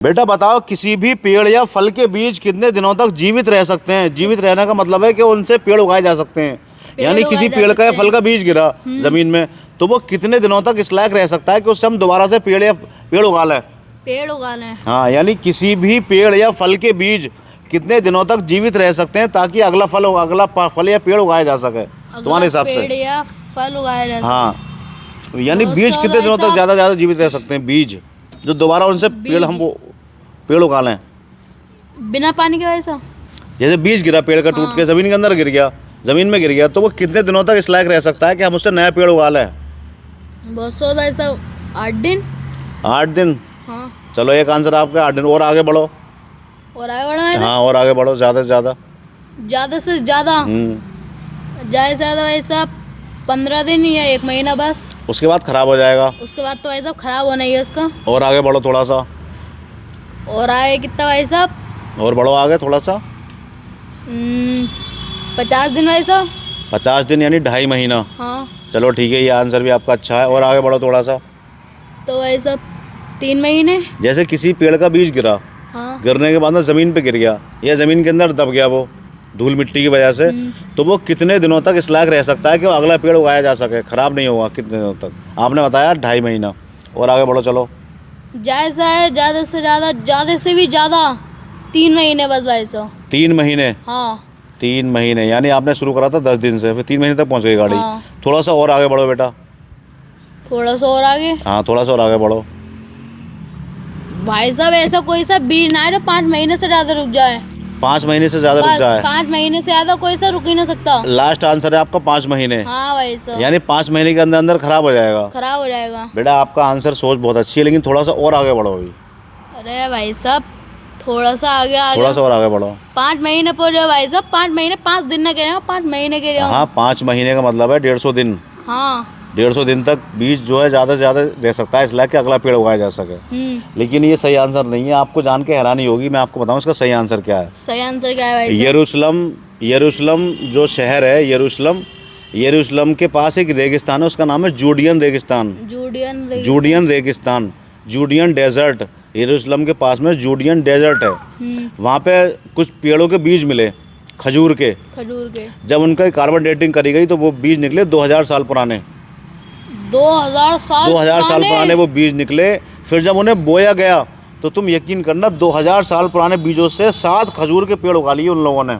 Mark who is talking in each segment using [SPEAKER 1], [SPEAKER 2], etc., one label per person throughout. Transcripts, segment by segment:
[SPEAKER 1] बेटा बताओ, किसी भी पेड़ या फल के बीज कितने दिनों तक जीवित रह सकते हैं? जीवित रहने का मतलब है कि उनसे पेड़ उगाए जा सकते हैं। यानी किसी पेड़ का या फल का बीज गिरा जमीन में, तो वो कितने दिनों तक इस लायक रह सकता है कि उससे हम दोबारा से पेड़ उगा लें?
[SPEAKER 2] पेड़ उगा लें।
[SPEAKER 1] हाँ, यानी किसी भी पेड़ या फल के बीज कितने दिनों तक जीवित रह सकते हैं ताकि अगला फल या पेड़ उगाया जा सके तुम्हारे हिसाब से?
[SPEAKER 2] पेड़ या फल उगाया जा सके।
[SPEAKER 1] हाँ, यानी बीज कितने दिनों तक ज़्यादा जीवित रह सकते हैं? बीज जो दोबारा उनसे पेड़ उगा लें
[SPEAKER 2] बिना पानी के। वैसा
[SPEAKER 1] जैसे बीज गिरा पेड़ का, टूट के जमीन के अंदर गिर गया, जमीन में गिर गया, तो वो कितने दिनों तक इस लायक रह सकता है कि हम उससे नया पेड़ उगा लें?
[SPEAKER 2] बहुत सोचा ऐसा 8 दिन।
[SPEAKER 1] 8 दिन?
[SPEAKER 2] हाँ।
[SPEAKER 1] चलो एक आंसर आपका 8 दिन। और आगे बढ़ो।
[SPEAKER 2] और आगे बढ़ो ऐसा?
[SPEAKER 1] हाँ, और आगे बढ़ो, ज़्यादा से ज़्यादा।
[SPEAKER 2] ज़्यादा से ज़्यादा वैसा 15 दिन या 1 महीना बस।
[SPEAKER 1] उसके बाद खराब हो जाएगा।
[SPEAKER 2] उसके बाद तो वैसा खराब होना ही है उसका।
[SPEAKER 1] और आगे बढ़ो थोड़ा सा।
[SPEAKER 2] और आगे कितना वैसा?
[SPEAKER 1] और बढ़ो आगे थोड़ा सा।
[SPEAKER 2] 50 दिन वैसा।
[SPEAKER 1] 50 दिन यानी 2.5 महीना।
[SPEAKER 2] हाँ।
[SPEAKER 1] चलो ठीक है, ये आंसर भी आपका अच्छा है। और आगे बढ़ो थोड़ा सा।
[SPEAKER 2] तो वैसा 3 महीने।
[SPEAKER 1] जैसे किसी पेड़ का बीज गिरा,
[SPEAKER 2] हाँ।
[SPEAKER 1] गिरने के बाद में ज़मीन पे गिर गया या ज़मीन के अंदर दब गया वो धूल मिट्टी की वजह से, तो वो कितने दिनों तक इस लायक रह सकता है कि वो अगला पेड़ उगाया जा सके, ख़राब नहीं होगा? कितने दिनों तक? आपने बताया 2.5 महीना। और आगे बढ़ो चलो।
[SPEAKER 2] जैसा है ज़्यादा से ज़्यादा, ज़्यादा से भी ज़्यादा 3 महीने बस वैसा।
[SPEAKER 1] 3 महीने?
[SPEAKER 2] हाँ।
[SPEAKER 1] 3 महीने यानी आपने शुरू करा था 10 दिन से, फिर 3 महीने तक पहुंच गई गाड़ी।
[SPEAKER 2] हाँ।
[SPEAKER 1] थोड़ा सा और आगे बढ़ो बेटा।
[SPEAKER 2] थोड़ा सा और आगे।
[SPEAKER 1] हाँ, थोड़ा सा और आगे बढ़ो।
[SPEAKER 2] भाई साहब ऐसा कोई सा बीज ना है जो 5 महीने से ज़्यादा रुक जाए।
[SPEAKER 1] 5 महीने से ज़्यादा रुक जाए?
[SPEAKER 2] 5 महीने से ज़्यादा कोई सा रुक ही ना सकता।
[SPEAKER 1] लास्ट आंसर है आपका 5 महीने?
[SPEAKER 2] हाँ वैसा।
[SPEAKER 1] यानी 5 महीने के अंदर अंदर खराब हो जाएगा?
[SPEAKER 2] खराब हो जाएगा।
[SPEAKER 1] बेटा आपका आंसर सोच बहुत अच्छी है, लेकिन थोड़ा सा और आगे बढ़ो अभी।
[SPEAKER 2] अरे भाई साहब थोड़ा सा आगे
[SPEAKER 1] थोड़ा सा और आगे बढ़ो।
[SPEAKER 2] 5 महीने पड़ जाए भाई साहब। 5 महीने 5 दिन ना कह रहे हो, 5 महीने कह रहे हो।
[SPEAKER 1] हाँ, 5 महीने का मतलब है 150 दिन।
[SPEAKER 2] हाँ।
[SPEAKER 1] 150 दिन तक बीज जो है ज़्यादा से ज़्यादा रह सकता है, इसलिए कि अगला पेड़ उगाया जा सके। लेकिन ये सही आंसर नहीं है। आपको जान के हैरानी होगी, मैं आपको बताऊं इसका सही आंसर क्या है।
[SPEAKER 2] सही आंसर क्या है भाई साहब?
[SPEAKER 1] यरूशलेम जो शहर है, यरूशलेम के पास एक रेगिस्तान है, उसका नाम है जूडियन रेगिस्तान। जूडियन डेजर्ट। यरूशलेम के पास में जूडियन डेजर्ट है। वहाँ पे कुछ पेड़ों के बीज मिले, खजूर के। जब उनका कार्बन डेटिंग करी गई तो वो बीज निकले 2000 साल पुराने।
[SPEAKER 2] 2000 साल
[SPEAKER 1] पुराने वो बीज निकले। फिर जब उन्हें बोया गया तो तुम यकीन करना, 2000 साल पुराने बीजों से 7 खजूर के पेड़ उगा लिए उन लोगों ने।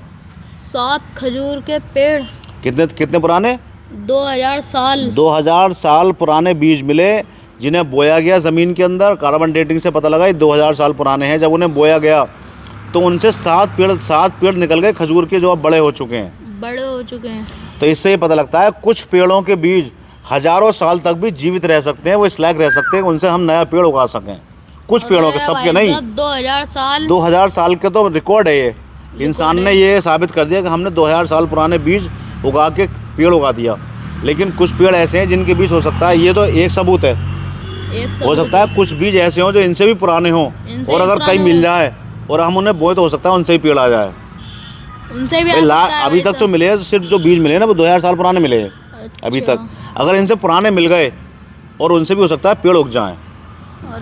[SPEAKER 2] 7 खजूर के पेड़?
[SPEAKER 1] कितने पुराने?
[SPEAKER 2] 2000
[SPEAKER 1] साल पुराने बीज मिले, जिन्हें बोया गया ज़मीन के अंदर। कार्बन डेटिंग से पता लगा 2000 साल पुराने हैं। जब उन्हें बोया गया तो उनसे 7 पेड़ निकल गए खजूर के, जो अब बड़े हो चुके हैं। तो इससे ये पता लगता है कुछ पेड़ों के बीज हज़ारों साल तक भी जीवित रह सकते हैं, वो इस लायक रह सकते हैं उनसे हम नया पेड़ उगा सकें। कुछ पेड़ों के, सबके नहीं। 2000 साल के तो रिकॉर्ड है ये। इंसान ने ये साबित कर दिया कि हमने 2000 साल पुराने बीज उगा के पेड़ उगा दिया। लेकिन कुछ पेड़ ऐसे हैं जिनके बीज हो सकता है, ये तो एक सबूत है, हो सकता है कुछ बीज ऐसे हों जो इनसे भी पुराने हों, और अगर कहीं मिल जाए और हम उन्हें बोए तो हो सकता है उनसे ही पेड़ आ जाए।
[SPEAKER 2] उनसे भी
[SPEAKER 1] अभी तक जो मिले हैं, सिर्फ जो बीज मिले ना, वो 2000 साल पुराने मिले हैं अभी तक। अगर इनसे पुराने मिल गए और उनसे भी हो सकता है पेड़ उग जाएं।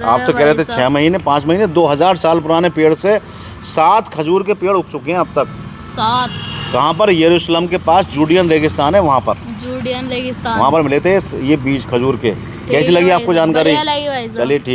[SPEAKER 1] आप तो कह रहे थे 6 महीने 5 महीने, 2000 साल पुराने पेड़ से 7 खजूर के पेड़ उग चुके हैं अब तक।
[SPEAKER 2] 7? कहाँ
[SPEAKER 1] पर? यरूशलेम के पास जूडियन रेगिस्तान है, वहाँ पर
[SPEAKER 2] मिले
[SPEAKER 1] थे ये बीज खजूर के। कैसी लगी आपको जानकारी?
[SPEAKER 2] चलिए ठीक।